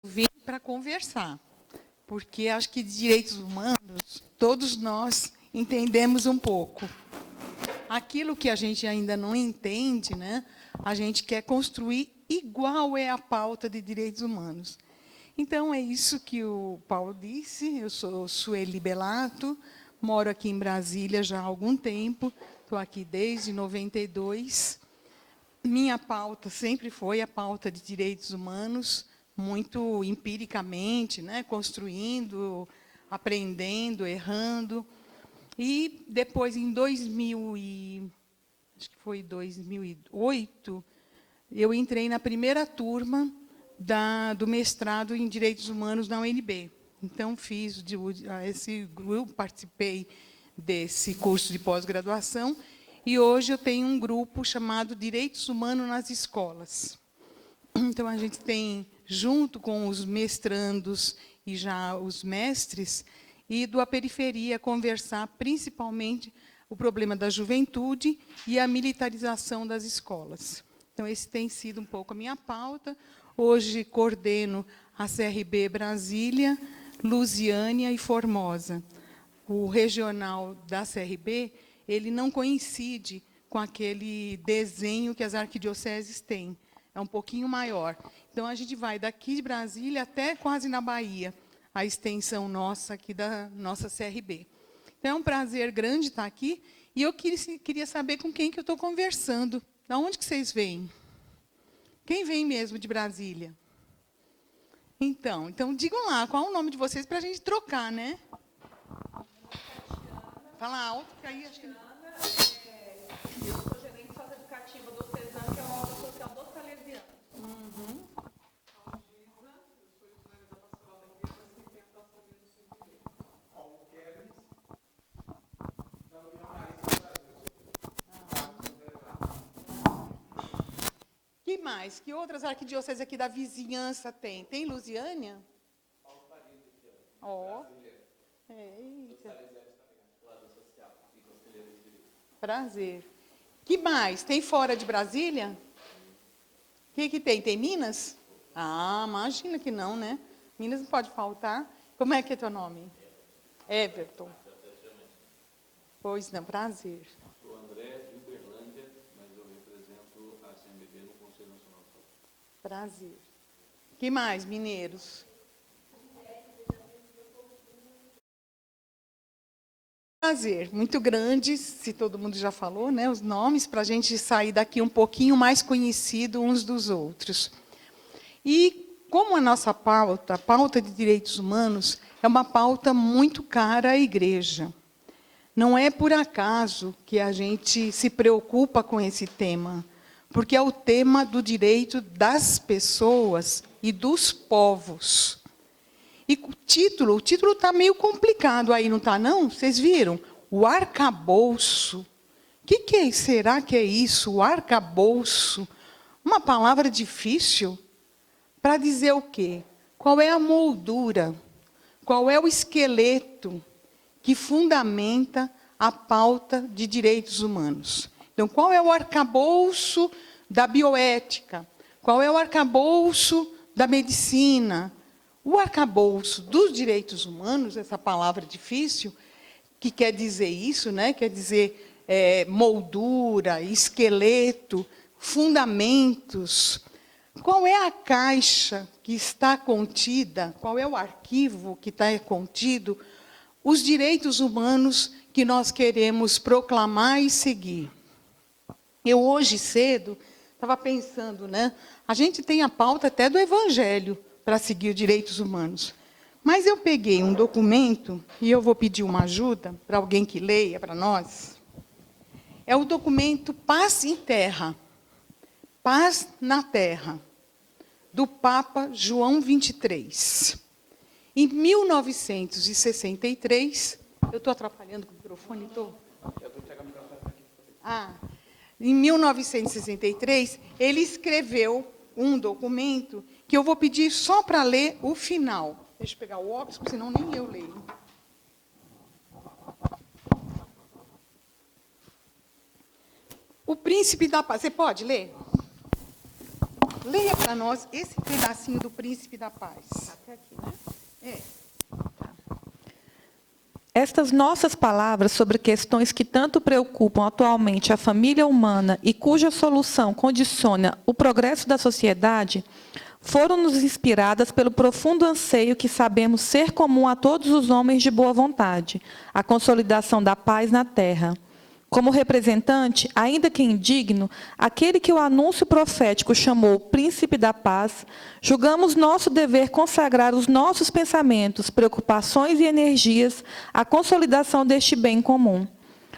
Vim para conversar, porque acho que de direitos humanos, todos nós entendemos um pouco. Aquilo que a gente ainda não entende, né, a gente quer construir igual é a pauta de direitos humanos. Então, é isso que o Paulo disse. Eu sou Sueli Bellato, moro aqui em Brasília já há algum tempo, estou aqui desde 92. Minha pauta sempre foi a pauta de direitos humanos, muito empiricamente, né, construindo, aprendendo, errando. E depois, em 2008, eu entrei na primeira turma do mestrado em Direitos Humanos na UNB. Então, fiz esse grupo, participei desse curso de pós-graduação, e hoje eu tenho um grupo chamado Direitos Humanos nas Escolas. Então, a gente tem, junto com os mestrandos e já os mestres, ido à periferia conversar, principalmente, o problema da juventude e a militarização das escolas. Então, esse tem sido um pouco a minha pauta. Hoje, coordeno a CRB Brasília, Lusiânia e Formosa. O regional da CRB, ele não coincide com aquele desenho que as arquidioceses têm. É um pouquinho maior. Então, a gente vai daqui de Brasília até quase na Bahia, a extensão nossa aqui da nossa CRB. Então, é um prazer grande estar aqui. E eu queria saber com quem que eu estou conversando. De onde que vocês vêm? Quem vem mesmo de Brasília? Então digam lá, qual é o nome de vocês para a gente trocar, né? Fala alto, que aí acho que... Eu sou gerente socioeducativa do CESAM, que é uma obra social dos salesianos. Que mais? Que outras arquidioceses aqui da vizinhança tem? Tem Lusiânia? Ó. Eita. Prazer. Que mais? Tem fora de Brasília? O que tem? Tem Minas? Ah, imagina que não, né? Minas não pode faltar. Como é que é teu nome? Everton. Pois não, prazer. Sou André, de Uberlândia, mas eu represento a CMB no Conselho Nacional de Saúde. Prazer. Que mais, mineiros? Prazer, muito grande, se todo mundo já falou, né, os nomes, para a gente sair daqui um pouquinho mais conhecido uns dos outros. E como a nossa pauta, a pauta de direitos humanos, é uma pauta muito cara à igreja. Não é por acaso que a gente se preocupa com esse tema, porque é o tema do direito das pessoas e dos povos. E o título está meio complicado aí, não está, não? Vocês viram? O arcabouço. O que será que é isso, o arcabouço? Uma palavra difícil para dizer o quê? Qual é a moldura? Qual é o esqueleto que fundamenta a pauta de direitos humanos? Então, qual é o arcabouço da bioética? Qual é o arcabouço da medicina? O arcabouço dos direitos humanos, essa palavra difícil, que quer dizer isso, né? Quer dizer moldura, esqueleto, fundamentos. Qual é a caixa que está contida, qual é o arquivo que está contido, os direitos humanos que nós queremos proclamar e seguir? Eu, hoje cedo, estava pensando, né? A gente tem a pauta até do Evangelho para seguir os direitos humanos. Mas eu peguei um documento, e eu vou pedir uma ajuda para alguém que leia para nós. É o documento Paz em Terra, Paz na Terra, do Papa João XXIII. Em 1963, eu estou atrapalhando com o microfone? Estou? Em 1963, ele escreveu um documento que eu vou pedir só para ler o final. Deixa eu pegar o óculos, porque senão nem eu leio. O Príncipe da Paz. Você pode ler? leia para nós esse pedacinho do Príncipe da Paz. Até aqui, né? É. Estas nossas palavras sobre questões que tanto preocupam atualmente a família humana e cuja solução condiciona o progresso da sociedade, foram-nos inspiradas pelo profundo anseio que sabemos ser comum a todos os homens de boa vontade, a consolidação da paz na terra. Como representante, ainda que indigno, aquele que o anúncio profético chamou Príncipe da Paz, julgamos nosso dever consagrar os nossos pensamentos, preocupações e energias à consolidação deste bem comum.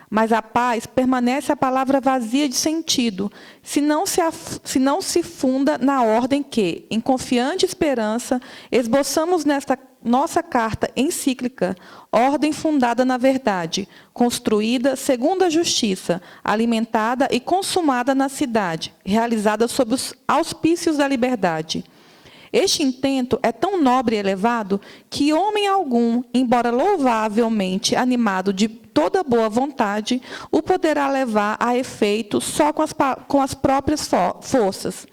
Mas a paz permanece a palavra vazia de sentido, se não se funda na ordem que, em confiante esperança, esboçamos nesta nossa carta encíclica, ordem fundada na verdade, construída segundo a justiça, alimentada e consumada na cidade, realizada sob os auspícios da liberdade. Este intento é tão nobre e elevado que homem algum, embora louvavelmente animado de toda boa vontade, o poderá levar a efeito só com as próprias forças.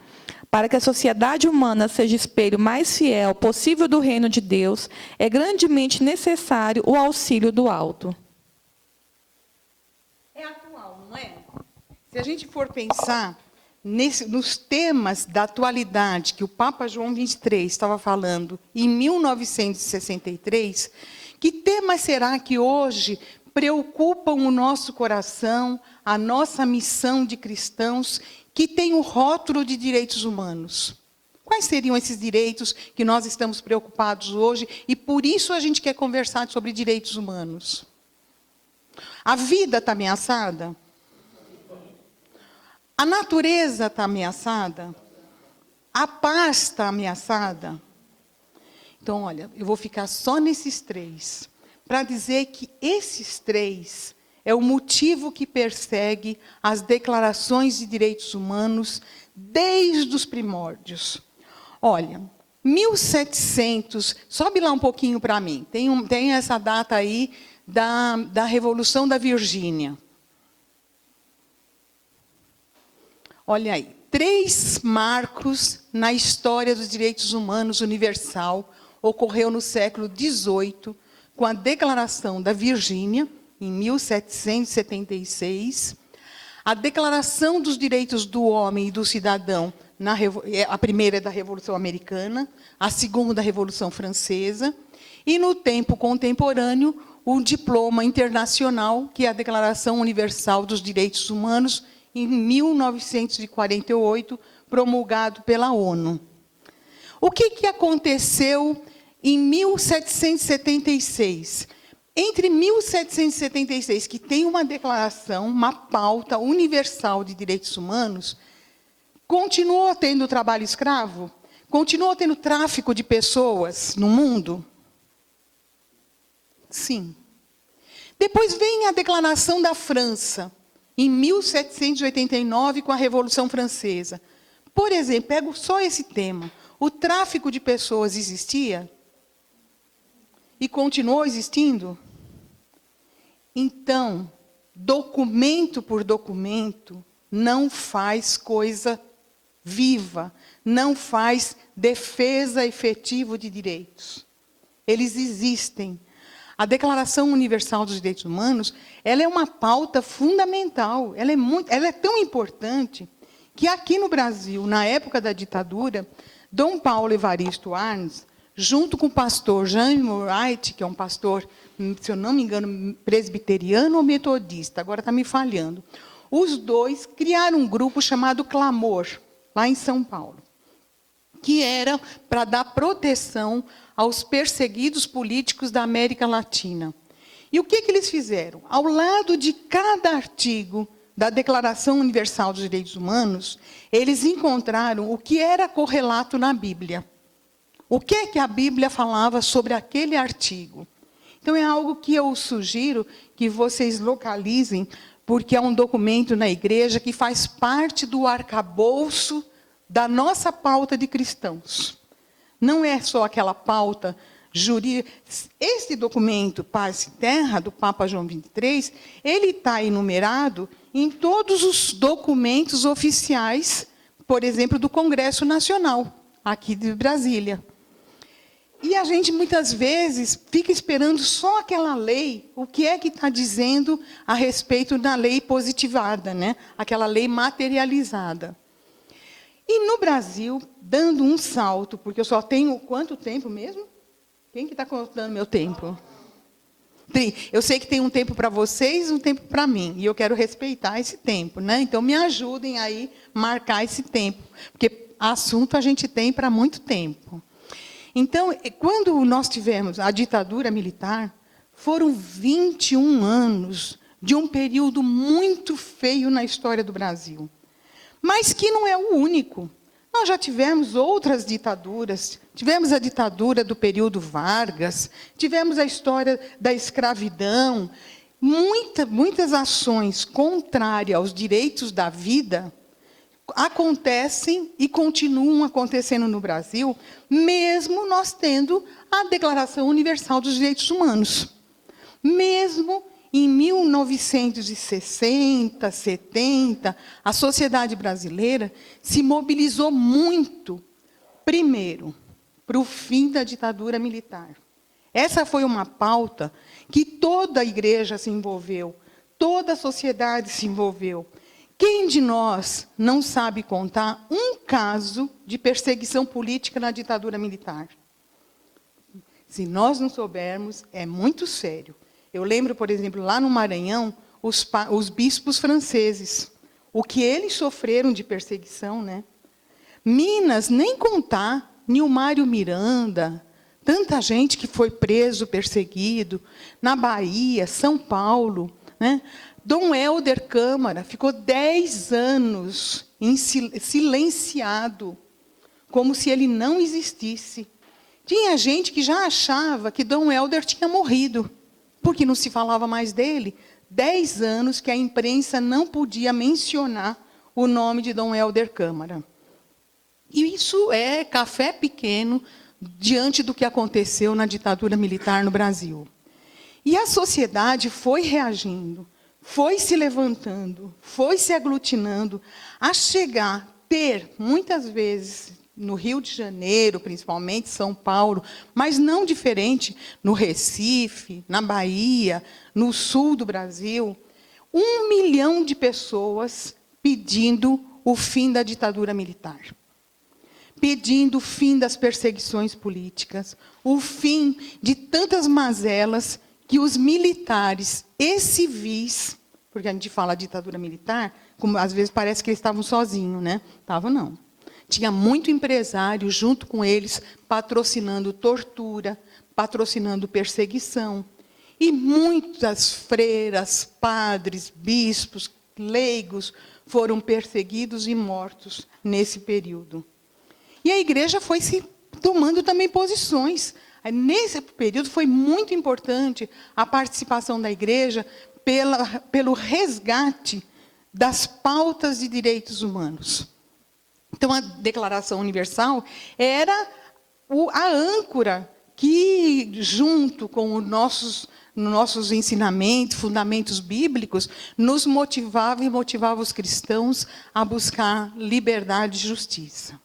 Para que a sociedade humana seja espelho mais fiel possível do reino de Deus, é grandemente necessário o auxílio do alto. É atual, não é? Se a gente for pensar nos temas da atualidade que o Papa João XXIII estava falando em 1963, que temas será que hoje preocupam o nosso coração, a nossa missão de cristãos, que tem o rótulo de direitos humanos? Quais seriam esses direitos que nós estamos preocupados hoje e por isso a gente quer conversar sobre direitos humanos? A vida está ameaçada? A natureza está ameaçada? A paz está ameaçada? Então, olha, eu vou ficar só nesses três, para dizer que esses três é o motivo que persegue as declarações de direitos humanos desde os primórdios. Olha, 1700, sobe lá um pouquinho para mim, tem essa data aí da Revolução da Virgínia. Olha aí, 3 marcos na história dos direitos humanos universal ocorreu no século XVIII, com a Declaração da Virgínia, em 1776, a Declaração dos Direitos do Homem e do Cidadão, a primeira é da Revolução Americana, a segunda da Revolução Francesa, e no tempo contemporâneo, o Diploma Internacional, que é a Declaração Universal dos Direitos Humanos, em 1948, promulgado pela ONU. O que aconteceu em 1776? Entre 1776, que tem uma declaração, uma pauta universal de direitos humanos, continuou tendo trabalho escravo? Continuou tendo tráfico de pessoas no mundo? Sim. Depois vem a Declaração da França, em 1789, com a Revolução Francesa. Por exemplo, pego só esse tema. O tráfico de pessoas existia? E continuou existindo? Então, documento por documento não faz coisa viva, não faz defesa efetiva de direitos. Eles existem. A Declaração Universal dos Direitos Humanos, ela é uma pauta fundamental, ela é tão importante que aqui no Brasil, na época da ditadura, Dom Paulo Evaristo Arns, junto com o pastor Jean Murray, que é um pastor, se eu não me engano, presbiteriano ou metodista, agora está me falhando, os dois criaram um grupo chamado Clamor, lá em São Paulo, que era para dar proteção aos perseguidos políticos da América Latina. E o que eles fizeram? Ao lado de cada artigo da Declaração Universal dos Direitos Humanos, eles encontraram o que era correlato na Bíblia. O que é que a Bíblia falava sobre aquele artigo? Então, é algo que eu sugiro que vocês localizem, porque é um documento na igreja que faz parte do arcabouço da nossa pauta de cristãos. Não é só aquela pauta jurídica. Esse documento, Paz e Terra, do Papa João XXIII, ele está enumerado em todos os documentos oficiais por exemplo, do Congresso Nacional, aqui de Brasília. E a gente, muitas vezes, fica esperando só aquela lei, o que é que está dizendo a respeito da lei positivada, né? Aquela lei materializada. E no Brasil, dando um salto, porque eu só tenho quanto tempo mesmo? Quem que está contando meu tempo? Eu sei que tem um tempo para vocês e um tempo para mim, e eu quero respeitar esse tempo, né? Então, me ajudem aí a marcar esse tempo, porque assunto a gente tem para muito tempo. Então, quando nós tivemos a ditadura militar, foram 21 anos de um período muito feio na história do Brasil. Mas que não é o único. Nós já tivemos outras ditaduras, tivemos a ditadura do período Vargas, tivemos a história da escravidão, muitas ações contrárias aos direitos da vida acontecem e continuam acontecendo no Brasil, mesmo nós tendo a Declaração Universal dos Direitos Humanos. Mesmo em 1960, 70, a sociedade brasileira se mobilizou muito, primeiro, para o fim da ditadura militar. Essa foi uma pauta que toda a igreja se envolveu, toda a sociedade se envolveu. Quem de nós não sabe contar um caso de perseguição política na ditadura militar? Se nós não soubermos, é muito sério. Eu lembro, por exemplo, lá no Maranhão, os bispos franceses, o que eles sofreram de perseguição, né? Minas, nem contar, Nilmário Miranda, tanta gente que foi preso, perseguido, na Bahia, São Paulo, né? Dom Helder Câmara ficou 10 anos silenciado, como se ele não existisse. Tinha gente que já achava que Dom Helder tinha morrido, porque não se falava mais dele. 10 anos que a imprensa não podia mencionar o nome de Dom Helder Câmara. E isso é café pequeno diante do que aconteceu na ditadura militar no Brasil. E a sociedade foi reagindo, foi se levantando, foi se aglutinando, a chegar, ter, muitas vezes, no Rio de Janeiro, principalmente, São Paulo, mas não diferente, no Recife, na Bahia, no sul do Brasil, 1 milhão de pessoas pedindo o fim da ditadura militar. Pedindo o fim das perseguições políticas, o fim de tantas mazelas que os militares e civis, porque a gente fala ditadura militar, como às vezes parece que eles estavam sozinhos, né? Estavam não. Tinha muito empresário junto com eles, patrocinando tortura, patrocinando perseguição. E muitas freiras, padres, bispos, leigos foram perseguidos e mortos nesse período. E a igreja foi se tomando também posições. Nesse período foi muito importante a participação da igreja pelo resgate das pautas de direitos humanos. Então, a Declaração Universal era a âncora que, junto com os nossos ensinamentos, fundamentos bíblicos, nos motivava e motivava os cristãos a buscar liberdade e justiça.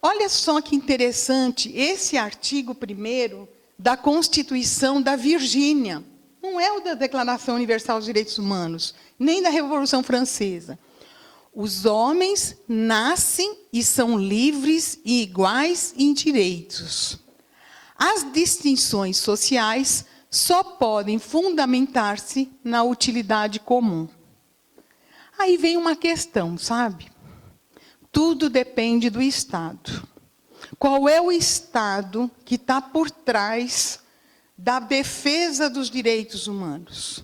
Olha só que interessante, esse artigo 1º da Constituição da Virgínia, não é o da Declaração Universal dos Direitos Humanos, nem da Revolução Francesa. Os homens nascem e são livres e iguais em direitos. As distinções sociais só podem fundamentar-se na utilidade comum. Aí vem uma questão, sabe? Tudo depende do Estado. Qual é o Estado que está por trás da defesa dos direitos humanos?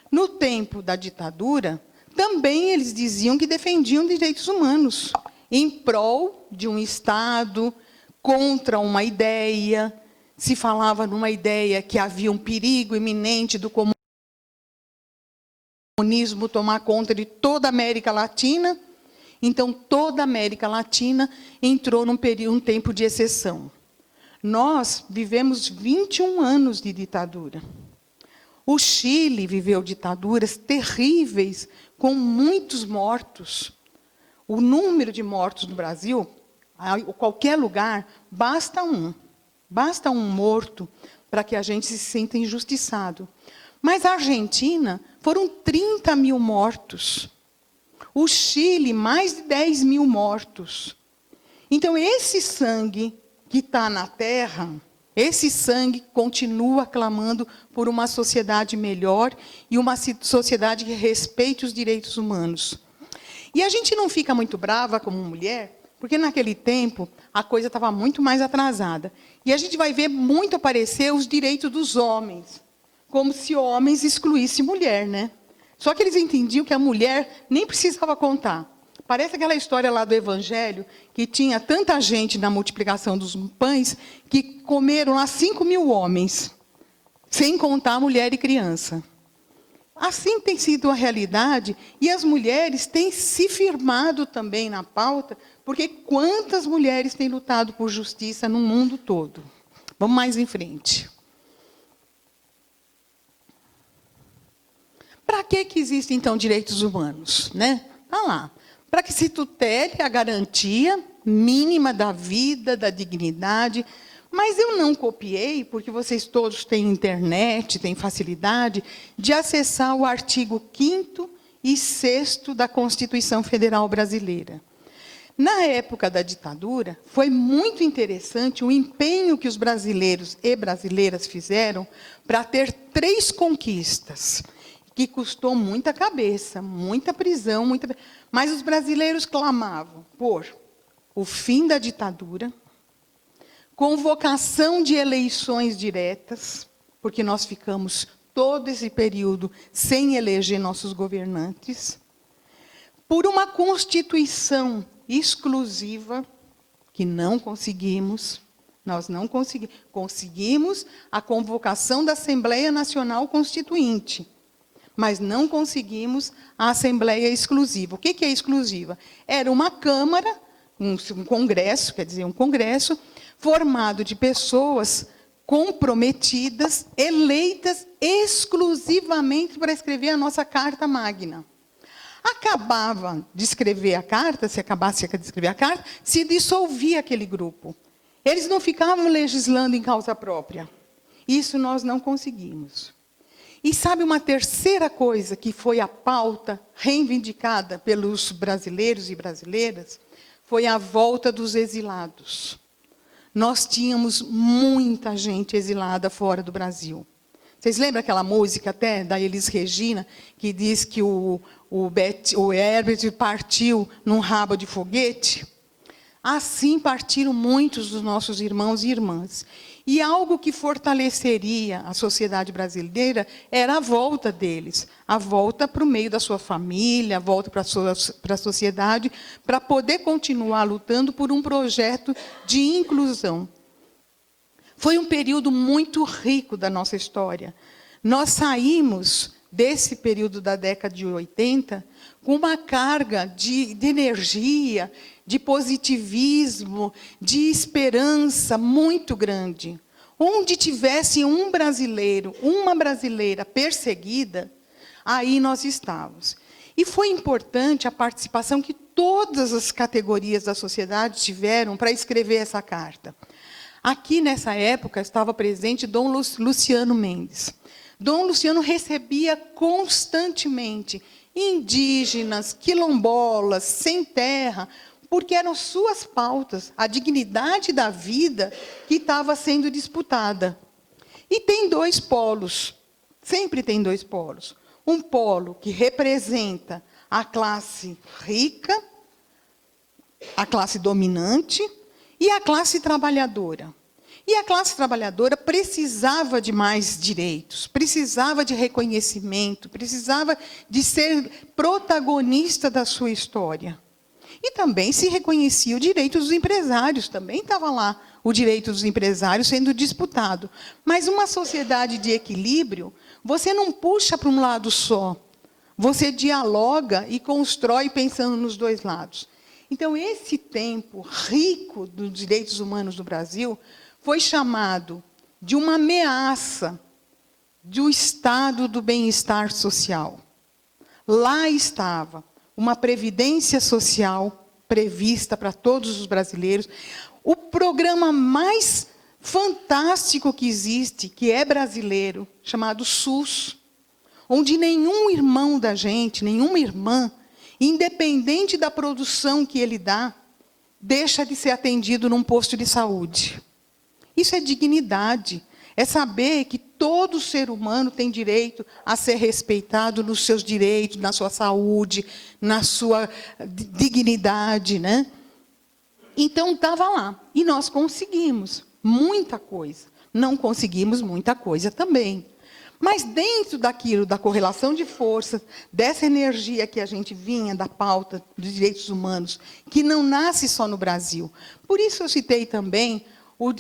No tempo da ditadura, também eles diziam que defendiam direitos humanos, em prol de um Estado, contra uma ideia. Se falava numa ideia que havia um perigo iminente do comunismo tomar conta de toda a América Latina. Então, toda a América Latina entrou num tempo de exceção. Nós vivemos 21 anos de ditadura. O Chile viveu ditaduras terríveis, com muitos mortos. O número de mortos no Brasil, em qualquer lugar, basta um morto para que a gente se sinta injustiçado. Mas a Argentina, foram 30 mil mortos. O Chile, mais de 10 mil mortos. Então, esse sangue que está na terra, esse sangue continua clamando por uma sociedade melhor e uma sociedade que respeite os direitos humanos. E a gente não fica muito brava como mulher, porque naquele tempo a coisa estava muito mais atrasada. E a gente vai ver muito aparecer os direitos dos homens, como se homens excluíssem mulher, né? Só que eles entendiam que a mulher nem precisava contar. Parece aquela história lá do Evangelho, que tinha tanta gente na multiplicação dos pães, que comeram lá 5.000 homens, sem contar mulher e criança. Assim tem sido a realidade, e as mulheres têm se firmado também na pauta, porque quantas mulheres têm lutado por justiça no mundo todo? Vamos mais em frente. Para que existem, então, direitos humanos? Né? Está lá. Para que se tutele a garantia mínima da vida, da dignidade. Mas eu não copiei, porque vocês todos têm internet, têm facilidade de acessar o artigo 5º e 6º da Constituição Federal Brasileira. Na época da ditadura, foi muito interessante o empenho que os brasileiros e brasileiras fizeram para ter 3 conquistas, que custou muita cabeça, muita prisão, mas os brasileiros clamavam por o fim da ditadura, convocação de eleições diretas, porque nós ficamos todo esse período sem eleger nossos governantes, por uma Constituição exclusiva, que não conseguimos, nós não conseguimos. Conseguimos a convocação da Assembleia Nacional Constituinte, mas não conseguimos a Assembleia Exclusiva. O que é exclusiva? Era uma Câmara, um Congresso, quer dizer, um Congresso, formado de pessoas comprometidas, eleitas exclusivamente para escrever a nossa Carta Magna. Acabava de escrever a carta, se acabasse de escrever a carta, se dissolvia aquele grupo. Eles não ficavam legislando em causa própria. Isso nós não conseguimos. E sabe uma terceira coisa que foi a pauta reivindicada pelos brasileiros e brasileiras? Foi a volta dos exilados. Nós tínhamos muita gente exilada fora do Brasil. Vocês lembram aquela música até da Elis Regina, que diz que o Herbert partiu num rabo de foguete? Assim partiram muitos dos nossos irmãos e irmãs. E algo que fortaleceria a sociedade brasileira era a volta deles, a volta para o meio da sua família, a volta para a sociedade, para poder continuar lutando por um projeto de inclusão. Foi um período muito rico da nossa história. Nós saímos desse período da década de 80 com uma carga de energia, de positivismo, de esperança muito grande. Onde tivesse um brasileiro, uma brasileira perseguida, aí nós estávamos. E foi importante a participação que todas as categorias da sociedade tiveram para escrever essa carta. Aqui, nessa época, estava presente Dom Luciano Mendes. Dom Luciano recebia constantemente indígenas, quilombolas, sem terra, porque eram suas pautas, a dignidade da vida que estava sendo disputada. E tem 2 polos, sempre tem 2 polos. Um polo que representa a classe rica, a classe dominante, e a classe trabalhadora. E a classe trabalhadora precisava de mais direitos, precisava de reconhecimento, precisava de ser protagonista da sua história. E também se reconhecia o direito dos empresários, também estava lá o direito dos empresários sendo disputado. Mas uma sociedade de equilíbrio, você não puxa para um lado só, você dialoga e constrói pensando nos 2 lados. Então, esse tempo rico dos direitos humanos no Brasil foi chamado de uma ameaça do estado do bem-estar social. Lá estava uma previdência social prevista para todos os brasileiros, o programa mais fantástico que existe, que é brasileiro, chamado SUS, onde nenhum irmão da gente, nenhuma irmã, independente da produção que ele dá, deixa de ser atendido num posto de saúde. Isso é dignidade, é saber que todo ser humano tem direito a ser respeitado nos seus direitos, na sua saúde, na sua dignidade, né? Então, estava lá. E nós conseguimos muita coisa. Não conseguimos muita coisa também. Mas dentro daquilo, da correlação de forças, dessa energia que a gente vinha da pauta dos direitos humanos, que não nasce só no Brasil. Por isso eu citei também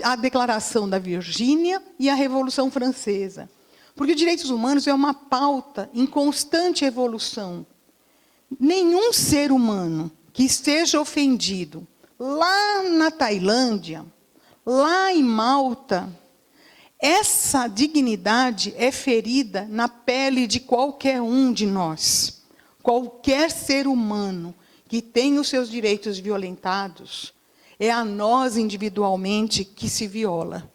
a Declaração da Virgínia e a Revolução Francesa. Porque os direitos humanos é uma pauta em constante evolução. Nenhum ser humano que esteja ofendido lá na Tailândia, lá em Malta, essa dignidade é ferida na pele de qualquer um de nós. Qualquer ser humano que tem os seus direitos violentados, é a nós individualmente que se viola.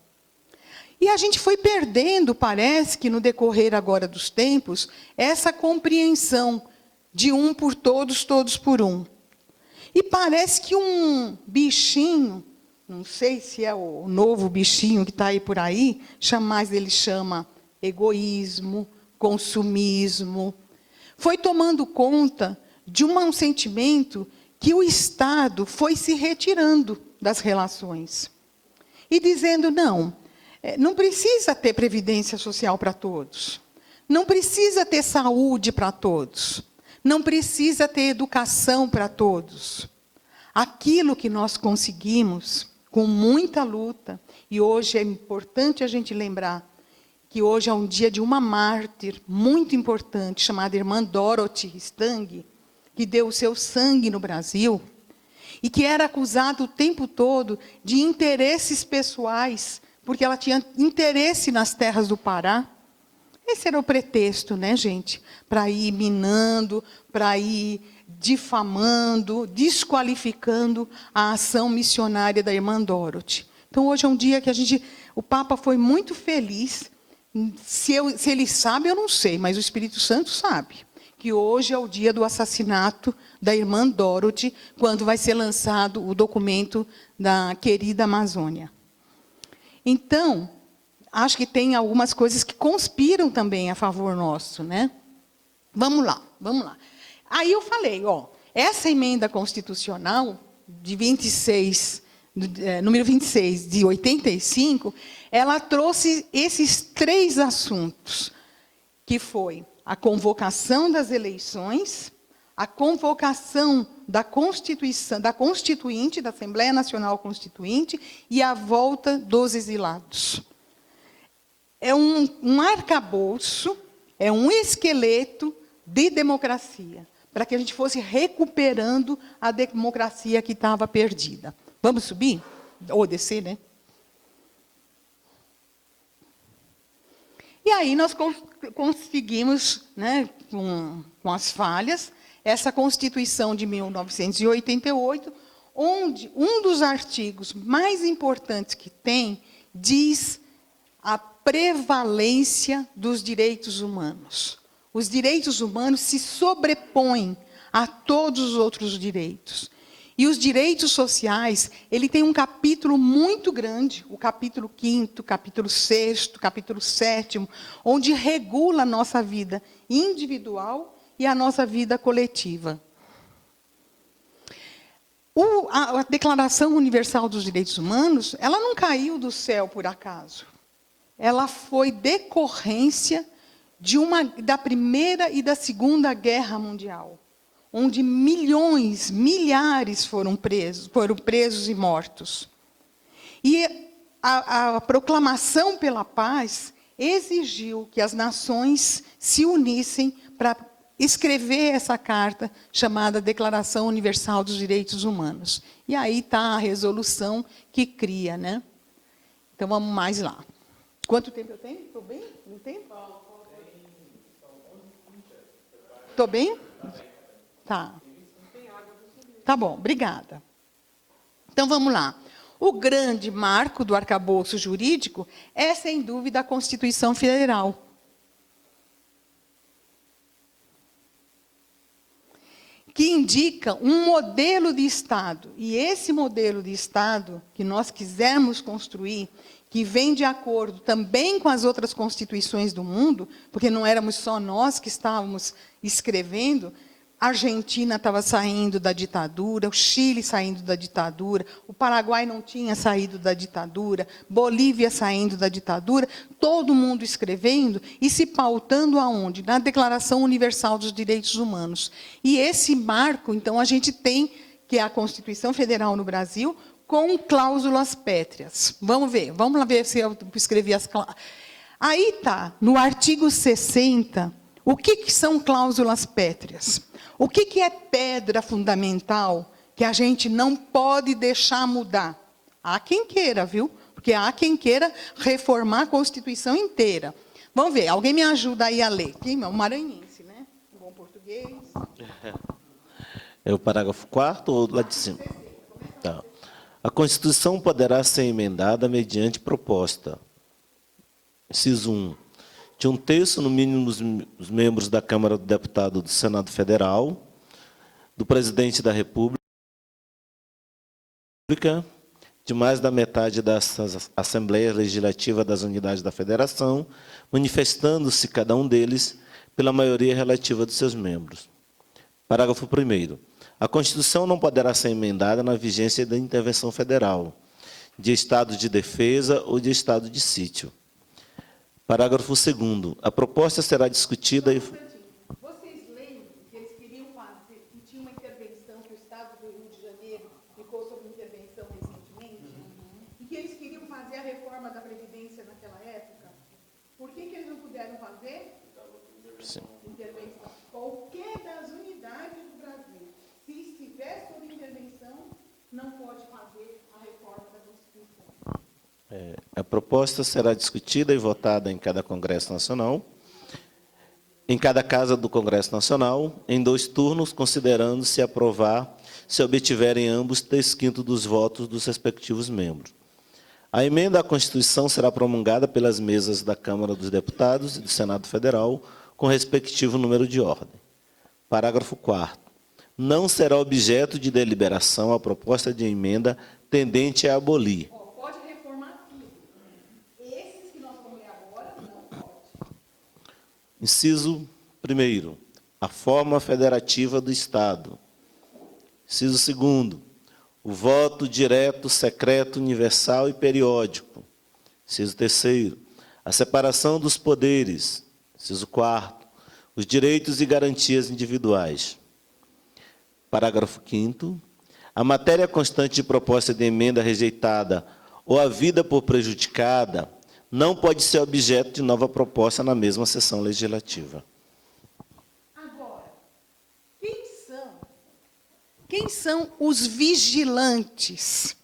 E a gente foi perdendo, parece que no decorrer agora dos tempos, essa compreensão de um por todos, todos por um. E parece que um bichinho, não sei se é o novo bichinho que está aí por aí, mas ele chama egoísmo, consumismo, foi tomando conta de um sentimento que o Estado foi se retirando das relações. E dizendo, não precisa ter previdência social para todos. Não precisa ter saúde para todos. Não precisa ter educação para todos. Aquilo que nós conseguimos, com muita luta, e hoje é importante a gente lembrar que hoje é um dia de uma mártir muito importante, chamada Irmã Dorothy Stang, que deu o seu sangue no Brasil, e que era acusada o tempo todo de interesses pessoais, porque ela tinha interesse nas terras do Pará. Esse era o pretexto, né, gente? Para ir minando, para ir difamando, desqualificando a ação missionária da Irmã Dorothy. Então, hoje é um dia que o Papa foi muito feliz. Se ele sabe, eu não sei, mas o Espírito Santo sabe. Que hoje é o dia do assassinato da Irmã Dorothy, quando vai ser lançado o documento da querida Amazônia. Então, acho que tem algumas coisas que conspiram também a favor nosso, né? Vamos lá. Aí eu falei, essa emenda constitucional de 26, número 26 de 85, ela trouxe esses 3 assuntos, que foi a convocação das eleições, a convocação da Constituição, da Constituinte, da Assembleia Nacional Constituinte, e a volta dos exilados. É um arcabouço, é um esqueleto de democracia, para que a gente fosse recuperando a democracia que estava perdida. Vamos subir? Ou descer, né? E aí nós conseguimos, né, com as falhas, essa Constituição de 1988, onde um dos artigos mais importantes que tem diz a prevalência dos direitos humanos. Os direitos humanos se sobrepõem a todos os outros direitos. E os direitos sociais, ele tem um capítulo muito grande, o capítulo 5º, capítulo 6º, capítulo 7º, onde regula a nossa vida individual e a nossa vida coletiva. A Declaração Universal dos Direitos Humanos, ela não caiu do céu por acaso. Ela foi decorrência da Primeira e da Segunda Guerra Mundial, onde milhões, milhares foram presos e mortos. E a proclamação pela paz exigiu que as nações se unissem para escrever essa carta chamada Declaração Universal dos Direitos Humanos. E aí está a resolução que cria, né? Então, vamos mais lá. Quanto tempo eu tenho? Estou bem? Não tem? Estou bem? Tá. Tá bom, obrigada. Então, vamos lá. O grande marco do arcabouço jurídico é, sem dúvida, a Constituição Federal. Que indica um modelo de Estado. E esse modelo de Estado que nós quisermos construir, que vem de acordo também com as outras constituições do mundo, porque não éramos só nós que estávamos escrevendo, a Argentina estava saindo da ditadura, o Chile saindo da ditadura, o Paraguai não tinha saído da ditadura, Bolívia saindo da ditadura, todo mundo escrevendo e se pautando aonde? Na Declaração Universal dos Direitos Humanos. E esse marco, então, a gente tem, que é a Constituição Federal no Brasil, com cláusulas pétreas. Vamos lá ver se eu escrevi as cláusulas. Aí está, no artigo 60, o que são cláusulas pétreas? O que é pedra fundamental que a gente não pode deixar mudar? Há quem queira, viu? Porque há quem queira reformar a Constituição inteira. Vamos ver, alguém me ajuda aí a ler. Quem é o maranhense, né? Bom português. É o parágrafo 4º ou lá de cima? Tá. A Constituição poderá ser emendada mediante proposta. Inciso 1. De 1/3, no mínimo, dos membros da Câmara do Deputado do Senado Federal, do Presidente da República, de mais da metade das Assembleias Legislativas das Unidades da Federação, manifestando-se cada um deles pela maioria relativa dos seus membros. Parágrafo 1º. A Constituição não poderá ser emendada na vigência da intervenção federal, de estado de defesa ou de estado de sítio. Parágrafo 2º. A proposta será discutida e... Vocês lembram que eles queriam fazer, que tinha uma intervenção, que o Estado do Rio de Janeiro ficou sob intervenção recentemente, e que eles queriam fazer a reforma da Previdência naquela época? Por que eles não puderam fazer? Sim. Intervenção. Qualquer das unidades do Brasil, se estiver sob intervenção, não pode fazer a reforma da Constituição. A proposta será discutida e votada em cada Congresso Nacional, em cada Casa do Congresso Nacional, em 2 turnos, considerando se aprovar, se obtiverem ambos 3/5 dos votos dos respectivos membros. A emenda à Constituição será promulgada pelas mesas da Câmara dos Deputados e do Senado Federal, com respectivo número de ordem. Parágrafo 4º. Não será objeto de deliberação a proposta de emenda tendente a abolir. Pode reformar tudo. Esses que nós vamos ler agora, não pode. Inciso 1º. A forma federativa do Estado. Inciso 2º. O voto direto, secreto, universal e periódico. Inciso 3º. A separação dos poderes. Inciso 4º. Os direitos e garantias individuais. Parágrafo 5º. A matéria constante de proposta de emenda rejeitada ou havida por prejudicada não pode ser objeto de nova proposta na mesma sessão legislativa. Agora, quem são os vigilantes?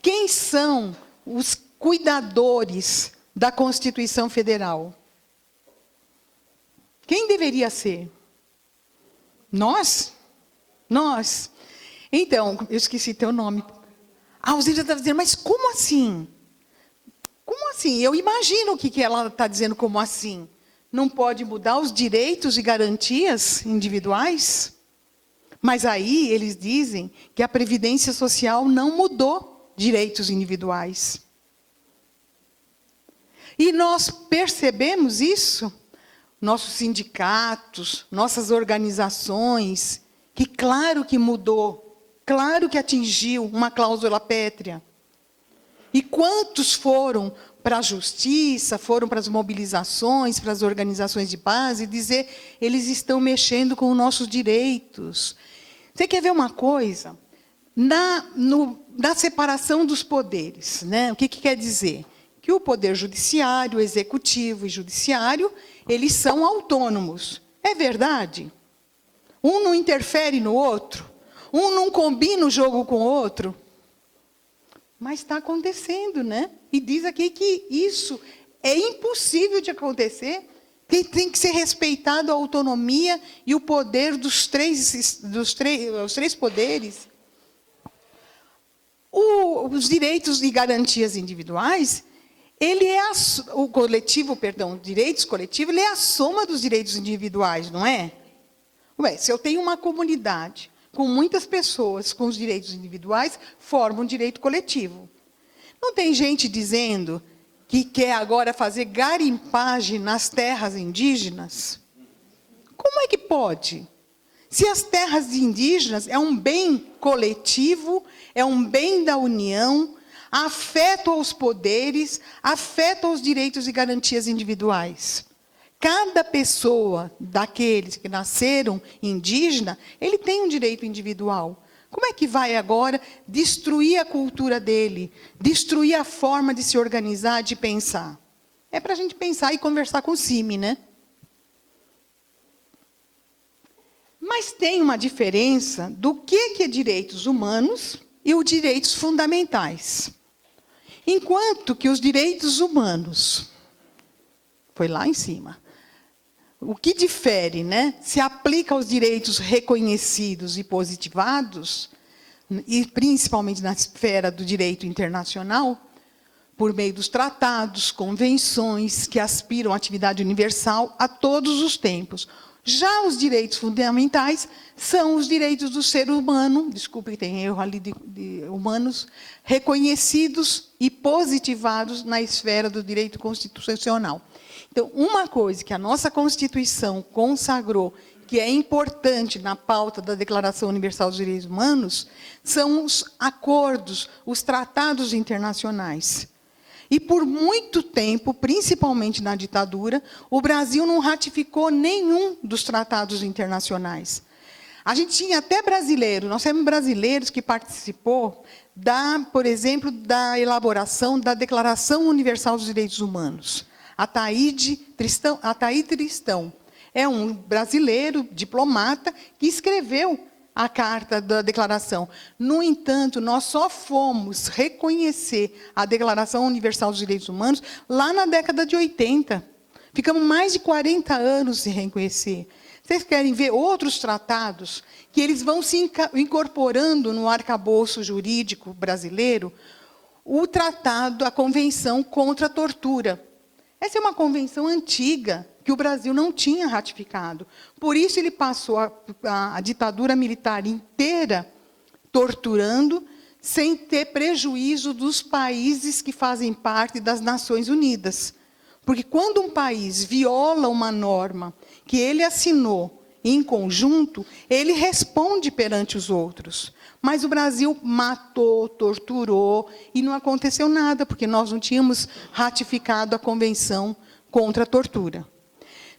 Quem são os cuidadores da Constituição Federal? Quem deveria ser? Nós? Nós. Então, eu esqueci teu nome. A Alzira estava dizendo, mas como assim? Como assim? Eu imagino o que ela está dizendo como assim. Não pode mudar os direitos e garantias individuais? Mas aí eles dizem que a Previdência Social não mudou direitos individuais. E nós percebemos isso? Nossos sindicatos, nossas organizações, que claro que mudou, claro que atingiu uma cláusula pétrea. E quantos foram para a justiça, foram para as mobilizações, para as organizações de base, dizer, eles estão mexendo com os nossos direitos. Você quer ver uma coisa? Na separação dos poderes, né? O que quer dizer? Que o poder judiciário, executivo e judiciário, eles são autônomos. É verdade? Um não interfere no outro? Um não combina o jogo com o outro? Mas está acontecendo, né? E diz aqui que isso é impossível de acontecer Tem que ser respeitado a autonomia e o poder os três poderes. Os direitos e garantias individuais, o coletivo, perdão, direitos coletivos, ele é a soma dos direitos individuais, não é? Ué, se eu tenho uma comunidade com muitas pessoas com os direitos individuais, forma um direito coletivo. Não tem gente dizendo que quer agora fazer garimpagem nas terras indígenas? Como é que pode? Se as terras indígenas é um bem coletivo, é um bem da União, afeta os poderes, afeta os direitos e garantias individuais. Cada pessoa daqueles que nasceram indígena, ele tem um direito individual. Como é que vai agora destruir a cultura dele, destruir a forma de se organizar, de pensar? É para a gente pensar e conversar com o CIMI, né? Mas tem uma diferença do que é direitos humanos e os direitos fundamentais. Enquanto que os direitos humanos, foi lá em cima, o que difere, né? Se aplica aos direitos reconhecidos e positivados, e principalmente na esfera do direito internacional, por meio dos tratados, convenções que aspiram à atividade universal a todos os tempos. Já os direitos fundamentais são os direitos do ser humano, desculpe que tem erro ali de humanos, reconhecidos e positivados na esfera do direito constitucional. Então, uma coisa que a nossa Constituição consagrou, que é importante na pauta da Declaração Universal dos Direitos Humanos, são os acordos, os tratados internacionais. E por muito tempo, principalmente na ditadura, o Brasil não ratificou nenhum dos tratados internacionais. A gente tinha até brasileiro, nós temos brasileiros que participou, por exemplo, da elaboração da Declaração Universal dos Direitos Humanos. Ataíde Tristão é um brasileiro, diplomata, que escreveu a carta da declaração. No entanto, nós só fomos reconhecer a Declaração Universal dos Direitos Humanos lá na década de 80. Ficamos mais de 40 anos sem reconhecer. Vocês querem ver outros tratados que eles vão se incorporando no arcabouço jurídico brasileiro? O tratado, a Convenção contra a Tortura. Essa é uma convenção antiga, que o Brasil não tinha ratificado. Por isso, ele passou a ditadura militar inteira torturando, sem ter prejuízo dos países que fazem parte das Nações Unidas. Porque quando um país viola uma norma que ele assinou em conjunto, ele responde perante os outros. Mas o Brasil matou, torturou, e não aconteceu nada, porque nós não tínhamos ratificado a Convenção contra a Tortura.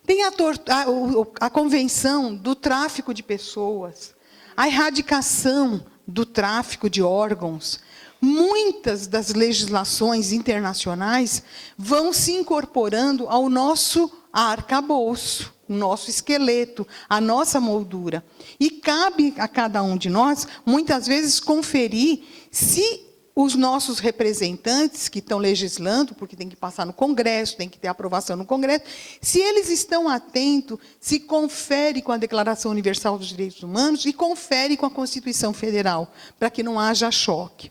Tem a Convenção do Tráfico de Pessoas, a erradicação do tráfico de órgãos. Muitas das legislações internacionais vão se incorporando ao nosso arcabouço, o nosso esqueleto, a nossa moldura. E cabe a cada um de nós, muitas vezes, conferir se os nossos representantes que estão legislando, porque tem que passar no Congresso, tem que ter aprovação no Congresso, se eles estão atentos, se confere com a Declaração Universal dos Direitos Humanos e confere com a Constituição Federal, para que não haja choque.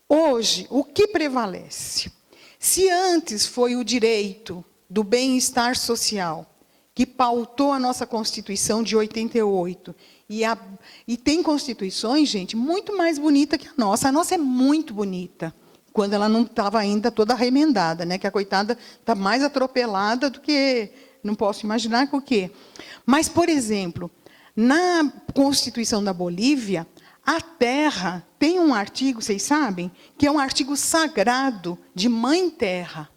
Hoje, o que prevalece? Se antes foi o direito do bem-estar social, que pautou a nossa Constituição de 88, e tem constituições, gente, muito mais bonita que a nossa. A nossa é muito bonita, quando ela não estava ainda toda remendada, né? Que a coitada está mais atropelada do que... Não posso imaginar com o quê. Mas, por exemplo, na Constituição da Bolívia, a terra tem um artigo, vocês sabem, que é um artigo sagrado de Mãe Terra.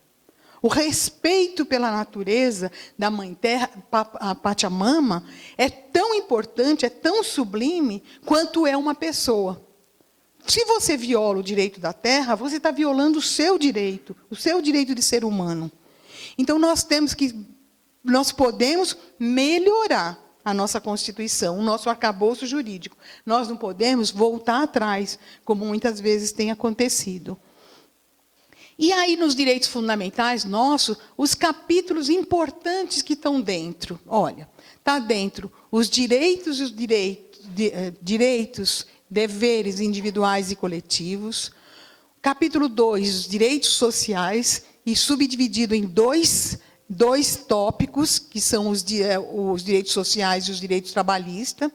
O respeito pela natureza da Mãe Terra, a Pachamama, é tão importante, é tão sublime, quanto é uma pessoa. Se você viola o direito da terra, você está violando o seu direito de ser humano. Então, nós podemos melhorar a nossa Constituição, o nosso arcabouço jurídico. Nós não podemos voltar atrás, como muitas vezes tem acontecido. E aí, nos direitos fundamentais nossos, os capítulos importantes que estão dentro. Olha, está dentro os direitos e os direitos, deveres individuais e coletivos. Capítulo 2, os direitos sociais, e subdividido em dois tópicos, que são os direitos sociais e os direitos trabalhistas.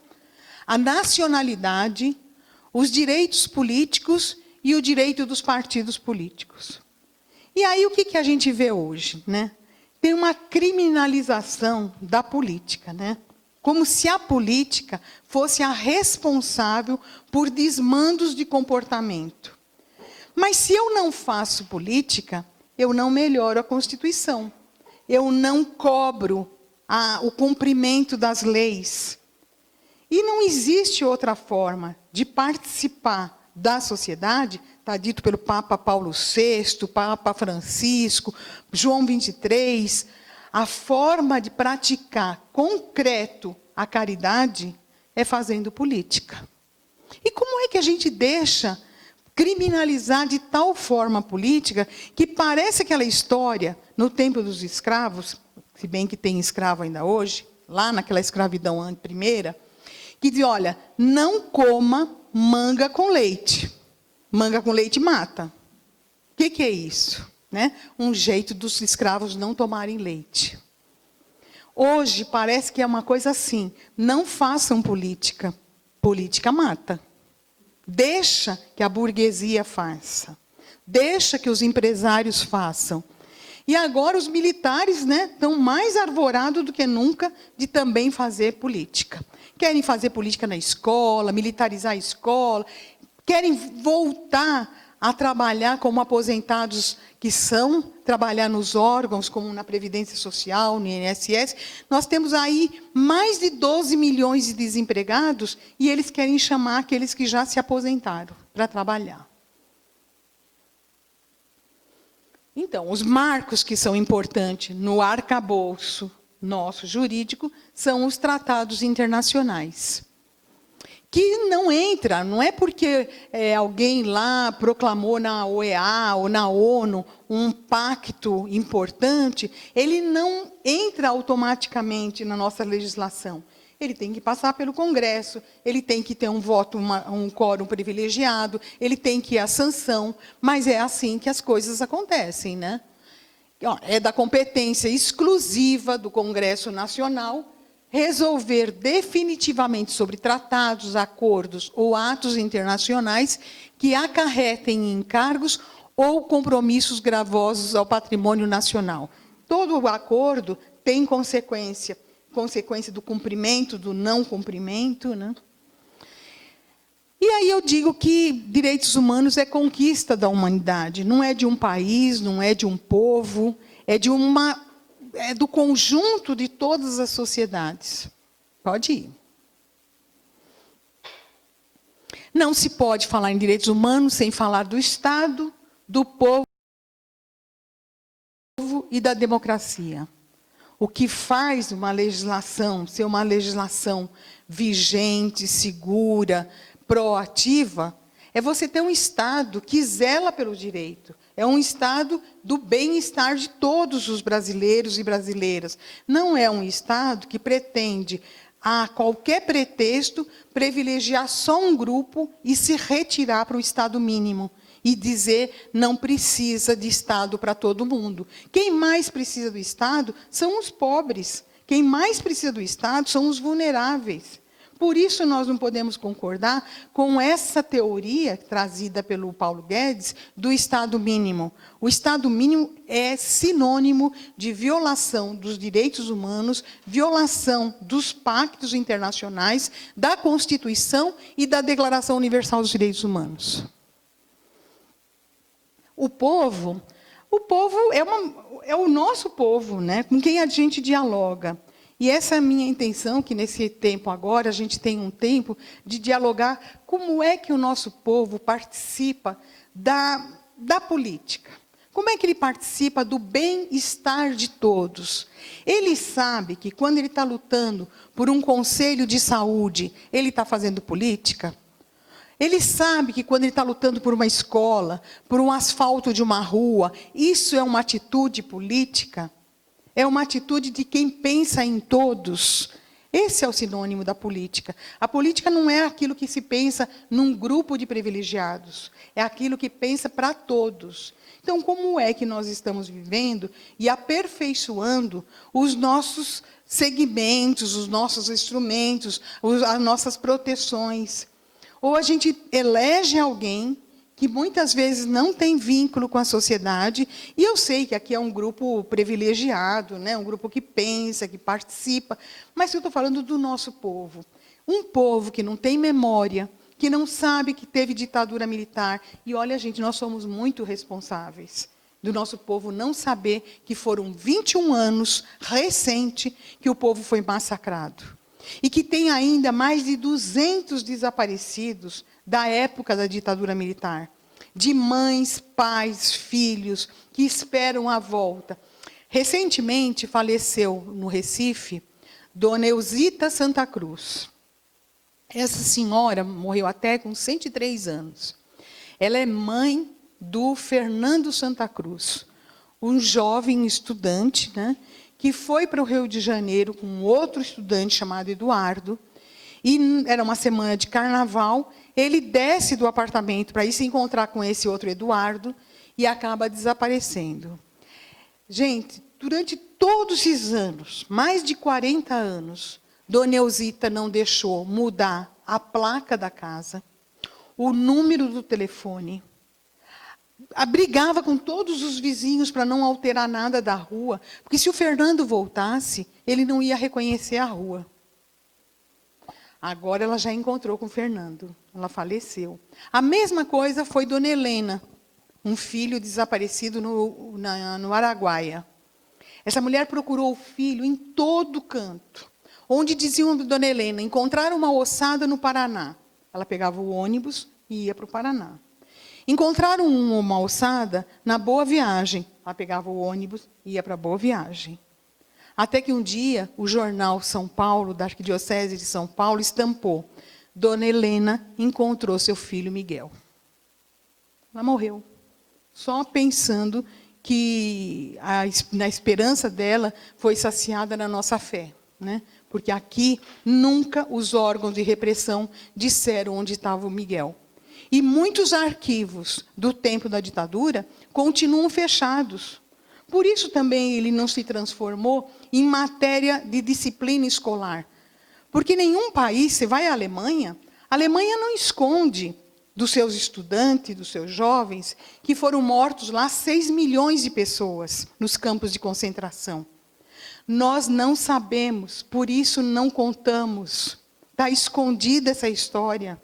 A nacionalidade, os direitos políticos e o direito dos partidos políticos. E aí, o que a gente vê hoje, né? Tem uma criminalização da política, né? Como se a política fosse a responsável por desmandos de comportamento. Mas se eu não faço política, eu não melhoro a Constituição. Eu não cobro o cumprimento das leis. E não existe outra forma de participar da sociedade, está dito pelo Papa Paulo VI, Papa Francisco, João 23, a forma de praticar concreto a caridade é fazendo política. E como é que a gente deixa criminalizar de tal forma a política que parece aquela história no tempo dos escravos, se bem que tem escravo ainda hoje, lá naquela escravidão primeira, que diz, olha, não coma manga com leite. Manga com leite mata. O que é isso? Né? Um jeito dos escravos não tomarem leite. Hoje parece que é uma coisa assim, não façam política. Política mata. Deixa que a burguesia faça. Deixa que os empresários façam. E agora os militares, né, estão mais arvorados do que nunca de também fazer política. Querem fazer política na escola, militarizar a escola, querem voltar a trabalhar como aposentados que são, trabalhar nos órgãos, como na Previdência Social, no INSS. Nós temos aí mais de 12 milhões de desempregados e eles querem chamar aqueles que já se aposentaram para trabalhar. Então, os marcos que são importantes no arcabouço nosso jurídico são os tratados internacionais. Que não entra, não é porque alguém lá proclamou na OEA ou na ONU um pacto importante, ele não entra automaticamente na nossa legislação. Ele tem que passar pelo Congresso, ele tem que ter um voto, um quórum privilegiado, ele tem que ir à sanção, mas é assim que as coisas acontecem, né? É da competência exclusiva do Congresso Nacional resolver definitivamente sobre tratados, acordos ou atos internacionais que acarretem em encargos ou compromissos gravosos ao patrimônio nacional. Todo o acordo tem consequência do cumprimento, do não cumprimento, né? E aí eu digo que direitos humanos é conquista da humanidade, não é de um país, não é de um povo, é do conjunto de todas as sociedades. Pode ir. Não se pode falar em direitos humanos sem falar do Estado, do povo e da democracia. O que faz uma legislação ser uma legislação vigente, segura, proativa, é você ter um Estado que zela pelo direito. É um Estado do bem-estar de todos os brasileiros e brasileiras. Não é um Estado que pretende, a qualquer pretexto, privilegiar só um grupo e se retirar para o Estado mínimo. E dizer, não precisa de Estado para todo mundo. Quem mais precisa do Estado são os pobres. Quem mais precisa do Estado são os vulneráveis. Por isso, nós não podemos concordar com essa teoria trazida pelo Paulo Guedes do Estado mínimo. O Estado mínimo é sinônimo de violação dos direitos humanos, violação dos pactos internacionais, da Constituição e da Declaração Universal dos Direitos Humanos. O povo é o nosso povo, né, com quem a gente dialoga. E essa é a minha intenção, que nesse tempo agora, a gente tem um tempo de dialogar como é que o nosso povo participa da política. Como é que ele participa do bem-estar de todos? Ele sabe que quando ele está lutando por um conselho de saúde, ele está fazendo política? Ele sabe que quando ele está lutando por uma escola, por um asfalto de uma rua, isso é uma atitude política? É uma atitude de quem pensa em todos? Esse é o sinônimo da política. A política não é aquilo que se pensa num grupo de privilegiados. É aquilo que pensa para todos. Então, como é que nós estamos vivendo e aperfeiçoando os nossos segmentos, os nossos instrumentos, as nossas proteções? Ou a gente elege alguém que muitas vezes não tem vínculo com a sociedade, e eu sei que aqui é um grupo privilegiado, né? Um grupo que pensa, que participa, mas eu estou falando do nosso povo. Um povo que não tem memória, que não sabe que teve ditadura militar. E olha, gente, nós somos muito responsáveis do nosso povo não saber que foram 21 anos, recente, que o povo foi massacrado. E que tem ainda mais de 200 desaparecidos da época da ditadura militar. De mães, pais, filhos, que esperam a volta. Recentemente faleceu no Recife, Dona Eusita Santa Cruz. Essa senhora morreu até com 103 anos. Ela é mãe do Fernando Santa Cruz, um jovem estudante, né, que foi para o Rio de Janeiro com outro estudante chamado Eduardo, e era uma semana de carnaval, ele desce do apartamento para ir se encontrar com esse outro Eduardo, e acaba desaparecendo. Gente, durante todos esses anos, mais de 40 anos, Dona Eusita não deixou mudar a placa da casa, o número do telefone, brigava com todos os vizinhos para não alterar nada da rua, porque se o Fernando voltasse, ele não ia reconhecer a rua. Agora ela já encontrou com o Fernando, ela faleceu. A mesma coisa foi Dona Helena, um filho desaparecido no Araguaia. Essa mulher procurou o filho em todo canto. Onde diziam de Dona Helena, encontraram uma ossada no Paraná. Ela pegava o ônibus e ia para o Paraná. Encontraram uma ossada na Boa Viagem. Ela pegava o ônibus e ia para a Boa Viagem. Até que um dia, o jornal São Paulo, da Arquidiocese de São Paulo, estampou: Dona Helena encontrou seu filho Miguel. Ela morreu. Só pensando que na esperança dela foi saciada na nossa fé, né? Porque aqui nunca os órgãos de repressão disseram onde estava o Miguel. E muitos arquivos do tempo da ditadura continuam fechados. Por isso também ele não se transformou em matéria de disciplina escolar. Porque nenhum país, você vai à Alemanha, a Alemanha não esconde dos seus estudantes, dos seus jovens, que foram mortos lá 6 milhões de pessoas nos campos de concentração. Nós não sabemos, por isso não contamos. Está escondida essa história.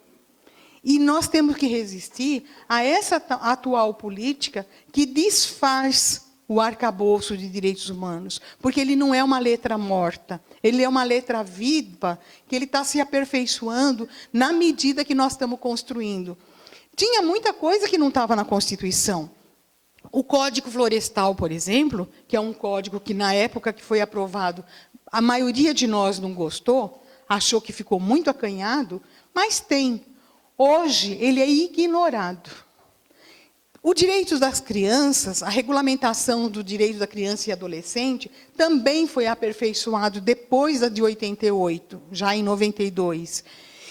E nós temos que resistir a essa atual política que desfaz o arcabouço de direitos humanos, porque ele não é uma letra morta, ele é uma letra viva, que ele está se aperfeiçoando na medida que nós estamos construindo. Tinha muita coisa que não estava na Constituição. O Código Florestal, por exemplo, que é um código que, na época que foi aprovado, a maioria de nós não gostou, achou que ficou muito acanhado, mas tem. Hoje, ele é ignorado. O direito das crianças, a regulamentação do direito da criança e adolescente, também foi aperfeiçoado depois da de 88, já em 92.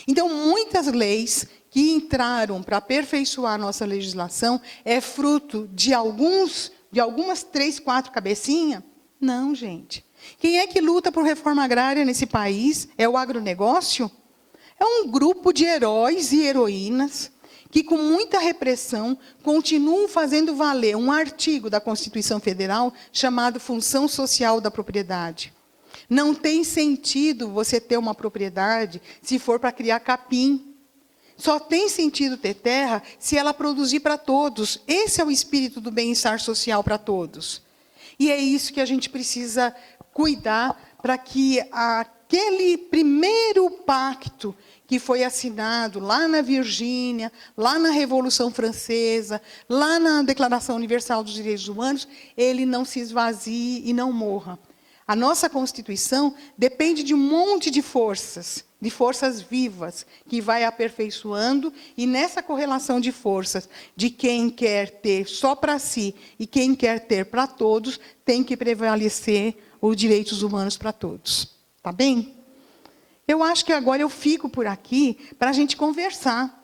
Então, muitas leis que entraram para aperfeiçoar a nossa legislação é fruto de algumas 3, 4 cabecinhas? Não, gente. Quem é que luta por reforma agrária nesse país? É o agronegócio? É um grupo de heróis e heroínas que, com muita repressão, continuam fazendo valer um artigo da Constituição Federal chamado Função Social da Propriedade. Não tem sentido você ter uma propriedade se for para criar capim. Só tem sentido ter terra se ela produzir para todos. Esse é o espírito do bem-estar social para todos. E é isso que a gente precisa cuidar para que aquele primeiro pacto que foi assinado lá na Virgínia, lá na Revolução Francesa, lá na Declaração Universal dos Direitos Humanos, ele não se esvazie e não morra. A nossa Constituição depende de um monte de forças vivas, que vai aperfeiçoando, e nessa correlação de forças, de quem quer ter só para si e quem quer ter para todos, tem que prevalecer os direitos humanos para todos. Tá bem? Eu acho que agora eu fico por aqui para a gente conversar.